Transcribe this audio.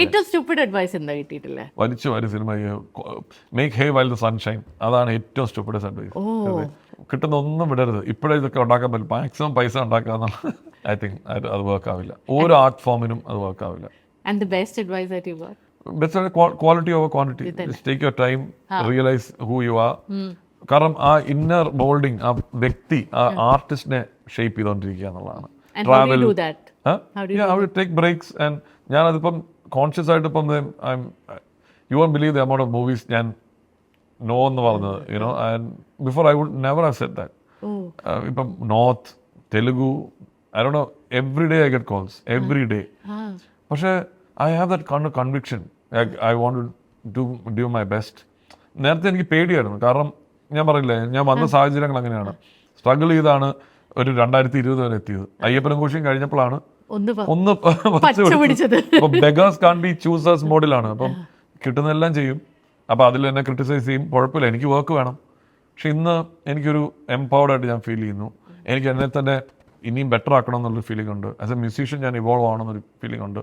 ഏറ്റവും stupid advice എന്താ കിട്ടിയിട്ടില്ലേ? വലിച്ചു വാരി cinema make hey while the sunshine, അതാണ് ഏറ്റവും സ്റ്റുപ്പിഡസ്റ്റ് അഡ്വൈസ്. കിട്ടുന്ന ഒന്നും വിടരുത്. ഇപ്പോഴേ ഇതൊക്കെ ഉണ്ടാക്കാൻ പറ്റും, മാക്സിമം പൈസ ഉണ്ടാക്കുക എന്നുള്ള. ഐ തിങ്ക് അത് വർക്ക് ആവില്ല. ഓരോ ആർട്ട് ഫോമിനും അത് വർക്ക് ആവില്ല. And the best advice that you got? Best quality over quantity. Take your time, realise who you are. കാരണം ആ ഇന്നർ മോൾഡിങ്, ആ വ്യക്തി, ആ ആർട്ടിസ്റ്റിനെ ഷേപ്പ് ചെയ്തുകൊണ്ടിരിക്കുക എന്നുള്ളതാണ്. And how do you do that? Take breaks. And ഞാനതിപ്പം conscious ആയിട്ട് ഇപ്പം you won't believe the amount of movies ഞാൻ നോ എന്ന് പറഞ്ഞത്, you know. And before I would never have said that. ഇപ്പം north, Telugu, I don't know, every day I get calls, every day. പക്ഷേ I have that kind of conviction. I want to do my best. നേരത്തെ എനിക്ക് പേടിയായിരുന്നു, കാരണം ഞാൻ പറയില്ലേ, ഞാൻ വന്ന സാഹചര്യങ്ങൾ അങ്ങനെയാണ്. സ്ട്രഗിൾ ചെയ്താണ് ഒരു 2020 വരെ എത്തിയത്. അയ്യപ്പനും കോശിയും കഴിഞ്ഞപ്പോഴാണ് ഒന്ന് പിടിച്ചത്. അപ്പം ബെഗേഴ്സ് കാൻ ബി ചൂസേഴ്സ് മോഡിലാണ്. അപ്പം കിട്ടുന്നതെല്ലാം ചെയ്യും. അപ്പം അതിൽ എന്നെ ക്രിട്ടിസൈസ് ചെയ്യും, കുഴപ്പമില്ല, എനിക്ക് വർക്ക് വേണം. പക്ഷെ ഇന്ന് എനിക്കൊരു എംപവർഡായിട്ട് ഞാൻ ഫീൽ ചെയ്യുന്നു. എനിക്ക് എന്നെ തന്നെ ഇനിയും ബെറ്റർ ആക്കണം എന്നുള്ളൊരു ഫീലിംഗ് ഉണ്ട്. ആസ് എ മ്യൂസീഷ്യൻ ഞാൻ ഇവോൾവ് ആവണം എന്നൊരു ഫീലിംഗ് ഉണ്ട്.